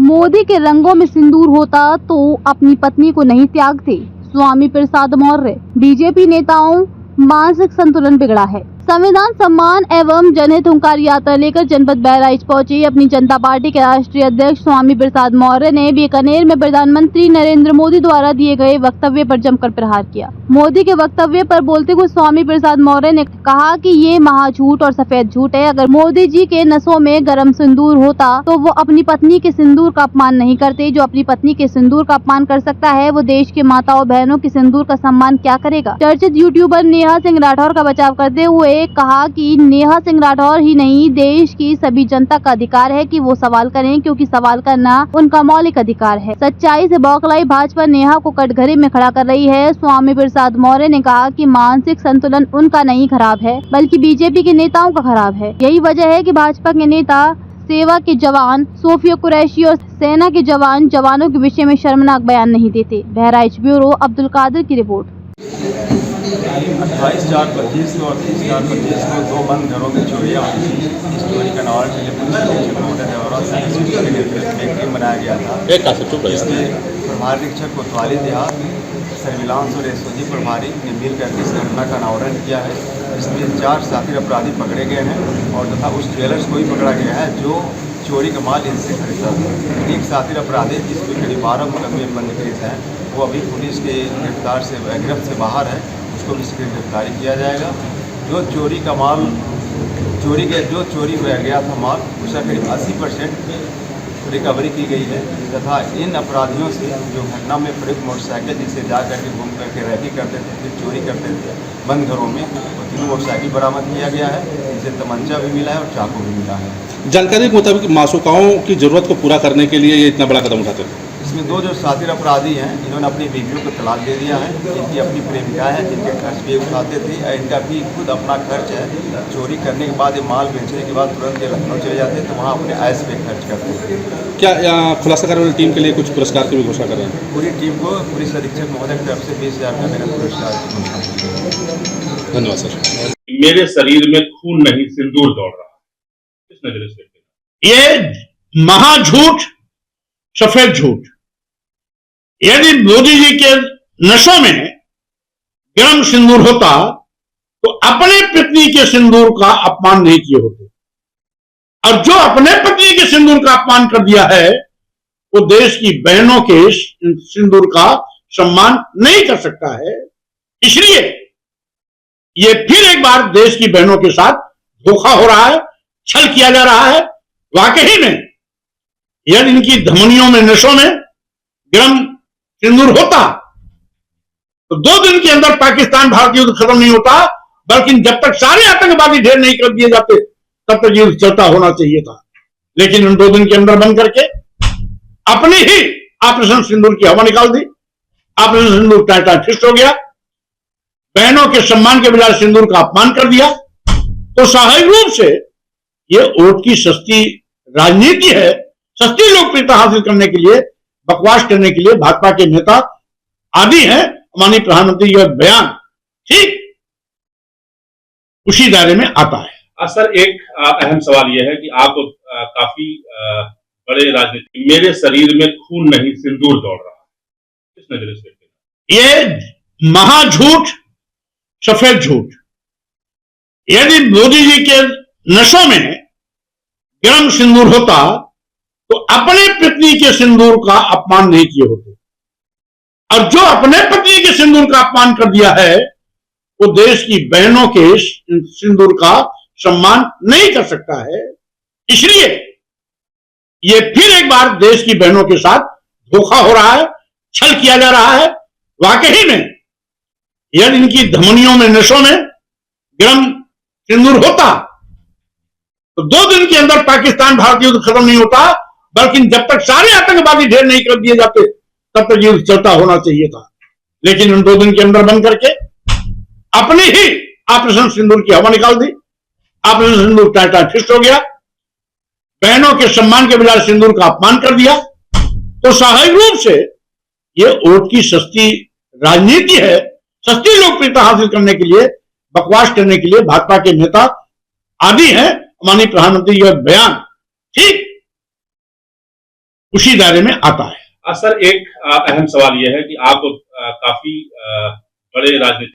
मोदी के रंगों में सिंदूर होता तो अपनी पत्नी को नहीं त्यागते। स्वामी प्रसाद मौर्य। बीजेपी नेताओं मानसिक संतुलन बिगड़ा है। संविधान सम्मान एवं जनहित हुंकार यात्रा लेकर जनपद बहराइच पहुंचे अपनी जनता पार्टी के राष्ट्रीय अध्यक्ष स्वामी प्रसाद मौर्य ने बीकानेर में प्रधानमंत्री नरेंद्र मोदी द्वारा दिए गए वक्तव्य पर जमकर प्रहार किया। मोदी के वक्तव्य पर बोलते हुए स्वामी प्रसाद मौर्य ने कहा कि ये महाझूठ और सफेद झूठ है। अगर मोदी जी के नसों में गर्म सिंदूर होता तो वो अपनी पत्नी के सिंदूर का अपमान नहीं करते। जो अपनी पत्नी के सिंदूर का अपमान कर सकता है वो देश के माताओं बहनों के सिंदूर का सम्मान क्या करेगा। चर्चित यूट्यूबर नेहा सिंह राठौर का बचाव करते हुए कहा कि नेहा सिंह राठौर ही नहीं, देश की सभी जनता का अधिकार है कि वो सवाल करें, क्योंकि सवाल करना उनका मौलिक अधिकार है। सच्चाई से बौखलाई भाजपा नेहा को कटघरे में खड़ा कर रही है। स्वामी प्रसाद मौर्य ने कहा कि मानसिक संतुलन उनका नहीं खराब है, बल्कि बीजेपी के नेताओं का खराब है। यही वजह है कि भाजपा के नेता सेवा के जवान सोफिया कुरैशी और सेना के जवानों के विषय में शर्मनाक बयान नहीं देते। बहराइच ब्यूरो अब्दुल कादिर की रिपोर्ट। 28/4/25 और 30/4/25 को 2 बंद घरों में चोरियां हुई थी। इस चोरी का नवाल के लिए पुलिस अधीक्षक महोदय द्वारा एक टीम बनाया गया था, जिसमें प्रभारी निरीक्षक कोतवाली देहात, सर्विलांस और एसओजी प्रभारी ने मिल करके इस घटना का अनावरण किया है। इसमें 4 साथी अपराधी पकड़े गए हैं और तथा उस ज्वेलर्स को भी पकड़ा गया है जो चोरी का माल इनसे खरीदा था। एक साथी अपराधी जिसमें करीब 12 मुकदमे पंजीकृत हैं, वो अभी पुलिस के गिरफ्त से बाहर है, उसको भी शीघ्र गिरफ्तारी किया जाएगा। जो चोरी का माल जो चोरी हो गया था माल, उसका करीब 80% रिकवरी की गई है तथा इन अपराधियों से जो घटना में प्रयुक्त मोटरसाइकिल जिसे जा करके घूम करके रैकी करते थे, फिर चोरी करते थे बंद घरों में, तो 3 मोटरसाइकिल बरामद किया गया है, जिसे तमंचा भी मिला है और चाकू भी मिला है। जानकारी के मुताबिक मासूकाओं की जरूरत को पूरा करने के लिए ये इतना बड़ा कदम उठाते हैं। इसमें 2 जो साथी अपराधी हैं, इन्होंने अपनी बीवियों को तलाक दे दिया है। इनकी अपनी प्रेमिकाएं हैं जिनके खर्च भी उठाते थे, इनका भी खुद अपना खर्च है। चोरी करने के बाद, ये माल बेचने के बाद तुरंत ये लखनऊ चले जाते तो वहाँ अपने आयस पे खर्च करते थे। क्या खुलासा करने वाली टीम के लिए कुछ पुरस्कार की भी घोषणा कर रहे हैं? पूरी टीम को पुलिस अधीक्षक महोदय की तरफ से 20,000 का नगद पुरस्कार की घोषणा की। धन्यवाद सर। मेरे शरीर में खून नहीं सिंदूर दौड़ रहा, किस नजर से? ये महाझूठ, सफेद झूठ। यदि मोदी जी के नशों में गर्म सिंदूर होता तो अपने पत्नी के सिंदूर का अपमान नहीं किए होते, और जो अपने पत्नी के सिंदूर का अपमान कर दिया है वो देश की बहनों के सिंदूर का सम्मान नहीं कर सकता है। इसलिए ये फिर एक बार देश की बहनों के साथ धोखा हो रहा है, छल किया जा रहा है। वाकई में यदि इनकी धमनियों में, नसों में गर्म सिंदूर होता तो 2 दिन के अंदर पाकिस्तान भारत युद्ध खत्म नहीं होता, बल्कि जब तक सारे आतंकवादी ढेर नहीं कर दिए जाते तब तक युद्ध चलता होना चाहिए था। लेकिन उन 2 दिन के अंदर बंद करके अपनी ही ऑपरेशन सिंदूर की हवा निकाल दी। ऑपरेशन सिंदूर टाटा फिस्ट हो गया, बहनों के सम्मान के बजाय सिंदूर का अपमान कर दिया। तो स्वाभाविक रूप से ये वोट की सस्ती राजनीति है, सस्ती लोकप्रियता हासिल करने के लिए, बकवास करने के लिए भाजपा के नेता आदि हैं। माननीय प्रधानमंत्री का बयान ठीक उसी दायरे में आता है। सर, एक अहम सवाल यह है कि आप काफी बड़े राजनीतिक, मेरे शरीर में खून नहीं सिंदूर दौड़ रहा, किस नजर से? ये महाझूठ, सफेद झूठ। यदि मोदी जी के नशों में गर्म सिंदूर होता तो अपने पत्नी के सिंदूर का अपमान नहीं किए होते, और जो अपने पत्नी के सिंदूर का अपमान कर दिया है वो देश की बहनों के सिंदूर का सम्मान नहीं कर सकता है। इसलिए ये फिर एक बार देश की बहनों के साथ धोखा हो रहा है, छल किया जा रहा है। वाकई में यदि इनकी धमनियों में, नसों में गर्म सिंदूर होता तो 2 दिन के अंदर पाकिस्तान भारत युद्ध खत्म नहीं होता, बल्कि जब तक सारे आतंकवादी ढेर नहीं कर दिए जाते तब तक युद्ध चलता होना चाहिए था। लेकिन उन 2 दिन के अंदर बंद करके अपनी ही ऑपरेशन सिंदूर की हवा निकाल दी। ऑपरेशन सिंदूर टाटा फिस्ट हो गया, बहनों के सम्मान के बजाय सिंदूर का अपमान कर दिया। तो स्वाभाविक रूप से ये वोट की सस्ती राजनीति है, सस्ती लोकप्रियता हासिल करने के लिए, बकवास करने के लिए भाजपा के नेता आदि हैं। माननीय प्रधानमंत्री का बयान ठीक उसी दायरे में आता है। सर एक अहम सवाल यह है कि आप काफी बड़े राजनीतिक